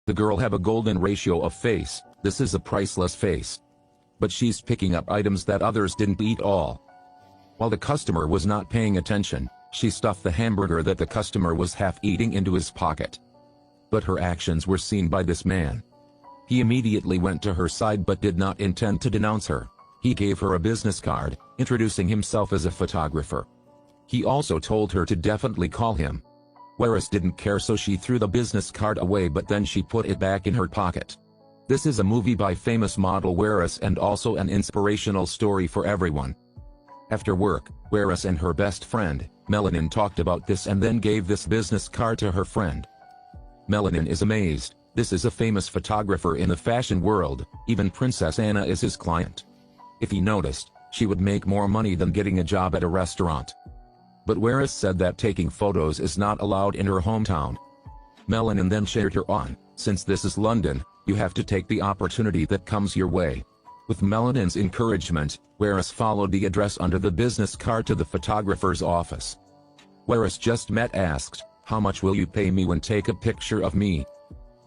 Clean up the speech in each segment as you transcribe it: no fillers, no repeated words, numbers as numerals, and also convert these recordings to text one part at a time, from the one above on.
The girl have a golden ratio of face, this is a priceless face. But she's picking up items that others didn't eat all. While the customer was not paying attention, she stuffed the hamburger that the customer was half eating into his pocket. But her actions were seen by this man. He immediately went to her side but did not intend to denounce her. He gave her a business card, introducing himself as a photographer. He also told her to definitely call him. Waris didn't care, so she threw the business card away, but then she put it back in her pocket. This is a movie by famous model Waris and also an inspirational story for everyone. After work, Waris and her best friend, Melanin, talked about this and then gave this business card to her friend. Melanin is amazed. This is a famous photographer in the fashion world, even Princess Anna is his client. If he noticed, she would make more money than getting a job at a restaurant. But Waris said that taking photos is not allowed in her hometown. Melanin then cheered her on, since this is London, you have to take the opportunity that comes your way. With Melanin's encouragement, Waris followed the address under the business card to the photographer's office. Waris just met asked, "How much will you pay me when take a picture of me?"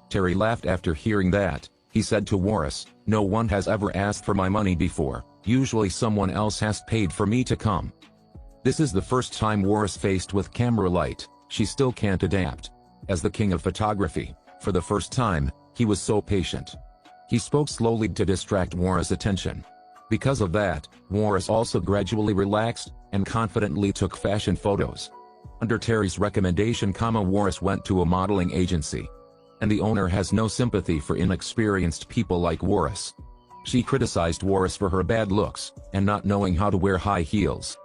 Terry laughed after hearing that. He said to Waris, "No one has ever asked for my money before, usually someone else has paid for me to come." This is the first time Waris faced with camera light, she still can't adapt. As the king of photography, for the first time, he was so patient. He spoke slowly to distract Waris' attention. Because of that, Waris also gradually relaxed, and confidently took fashion photos. Under Terry's recommendation, Waris went to a modeling agency. And the owner has no sympathy for inexperienced people like Waris. She criticized Waris for her bad looks, and not knowing how to wear high heels.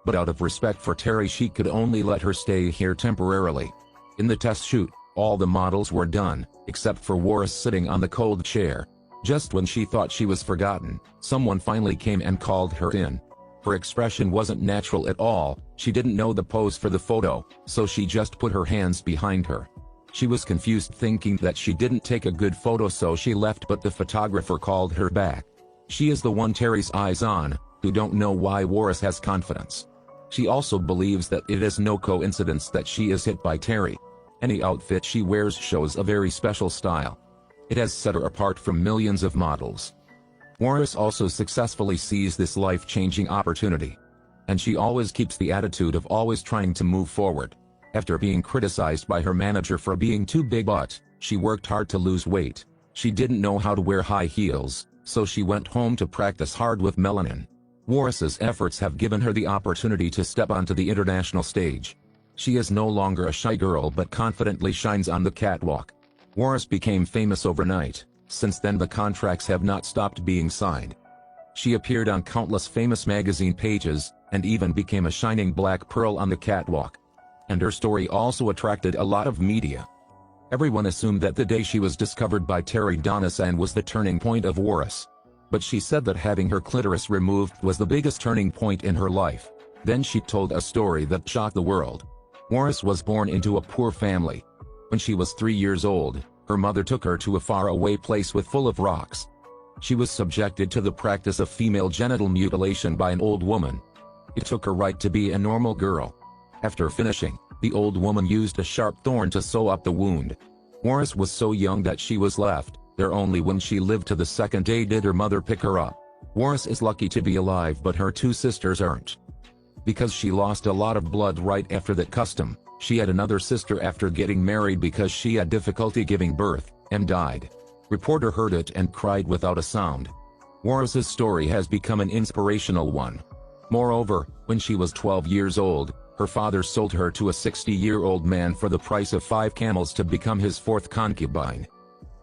But out of respect for Terry, she could only let her stay here temporarily. In the test shoot, all the models were done, except for Waris sitting on the cold chair. Just when she thought she was forgotten, someone finally came and called her in. Her expression wasn't natural at all, she didn't know the pose for the photo, so she just put her hands behind her. She was confused, thinking that she didn't take a good photo, so she left, but the photographer called her back. She is the one Terry's eyes on, who don't know why Waris has confidence. She also believes that it is no coincidence that she is hit by Terry. Any outfit she wears shows a very special style. It has set her apart from millions of models. Waris also successfully sees this life-changing opportunity. And she always keeps the attitude of always trying to move forward. After being criticized by her manager for being too big, but she worked hard to lose weight. She didn't know how to wear high heels, so she went home to practice hard with Melanin. Waris's efforts have given her the opportunity to step onto the international stage. She is no longer a shy girl but confidently shines on the catwalk. Waris became famous overnight. Since then the contracts have not stopped being signed. She appeared on countless famous magazine pages, and even became a shining black pearl on the catwalk. And her story also attracted a lot of media. Everyone assumed that the day she was discovered by Terry Donosan was the turning point of Waris. But she said that having her clitoris removed was the biggest turning point in her life. Then she told a story that shocked the world. Waris was born into a poor family. When she was 3 years old, her mother took her to a faraway place full of rocks. She was subjected to the practice of female genital mutilation by an old woman. It took her right to be a normal girl. After finishing, the old woman used a sharp thorn to sew up the wound. Waris was so young that she was left there only when she lived to the second day did her mother pick her up. Waris is lucky to be alive, but her 2 sisters aren't. Because she lost a lot of blood right after that custom, she had another sister after getting married because she had difficulty giving birth, and died. Reporter heard it and cried without a sound. Waris's story has become an inspirational one. Moreover, when she was 12 years old, her father sold her to a 60-year-old man for the price of 5 camels to become his 4th concubine.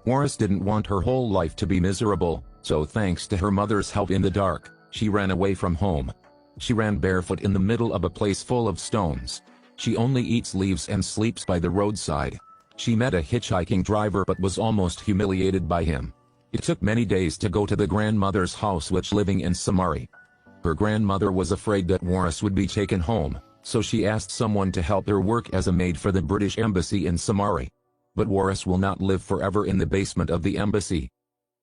Waris didn't want her whole life to be miserable, so thanks to her mother's help in the dark, she ran away from home. She ran barefoot in the middle of a place full of stones. She only eats leaves and sleeps by the roadside. She met a hitchhiking driver but was almost humiliated by him. It took many days to go to the grandmother's house which living in Somali. Her grandmother was afraid that Waris would be taken home, so she asked someone to help her work as a maid for the British Embassy in Somali. But Waris will not live forever in the basement of the embassy.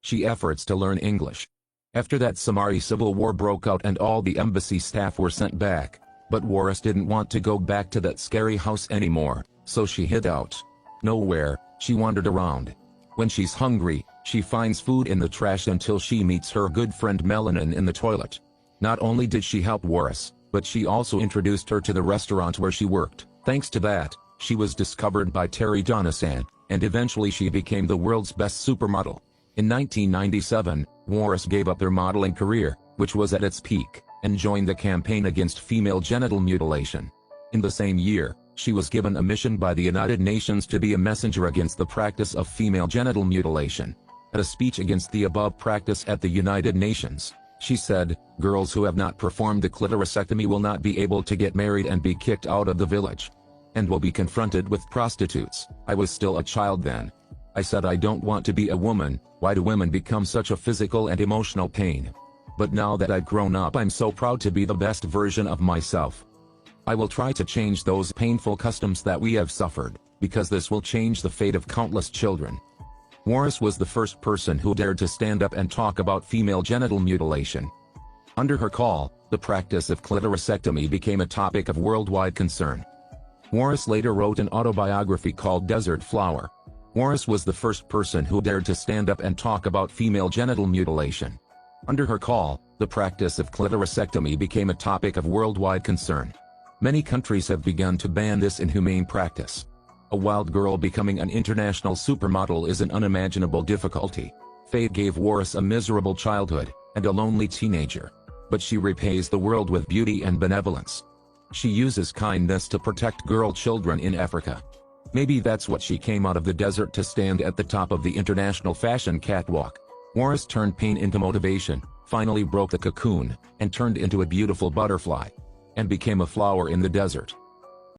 She efforts to learn English. After that, Somali civil war broke out and all the embassy staff were sent back. But Waris didn't want to go back to that scary house anymore, so she hid out. Nowhere, she wandered around. When she's hungry, she finds food in the trash until she meets her good friend Melanin in the toilet. Not only did she help Waris, but she also introduced her to the restaurant where she worked. Thanks to that, she was discovered by Terry Donosan, and eventually she became the world's best supermodel. In 1997, Waris gave up her modeling career, which was at its peak, and joined the campaign against female genital mutilation. In the same year, she was given a mission by the United Nations to be a messenger against the practice of female genital mutilation. At a speech against the above practice at the United Nations, she said, "Girls who have not performed the clitorissectomy will not be able to get married and be kicked out of the village. And will be confronted with prostitutes." I was still a child then. I said, I don't want to be a woman. Why do women become such a physical and emotional pain? But now that I've grown up, I'm so proud to be the best version of myself. I will try to change those painful customs that we have suffered, because this will change the fate of countless children. Waris was the first person who dared to stand up and talk about female genital mutilation. Under her call, the practice of clitorissectomy became a topic of worldwide concern. Waris later wrote an autobiography called Desert Flower. Waris was the first person who dared to stand up and talk about female genital mutilation. Under her call, the practice of clitorissectomy became a topic of worldwide concern. Many countries have begun to ban this inhumane practice. A wild girl becoming an international supermodel is an unimaginable difficulty. Fate gave Waris a miserable childhood, and a lonely teenager. But she repays the world with beauty and benevolence. She uses kindness to protect girl children in Africa. Maybe that's what she came out of the desert to stand at the top of the international fashion catwalk. Waris turned pain into motivation, finally broke the cocoon, and turned into a beautiful butterfly. And became a flower in the desert.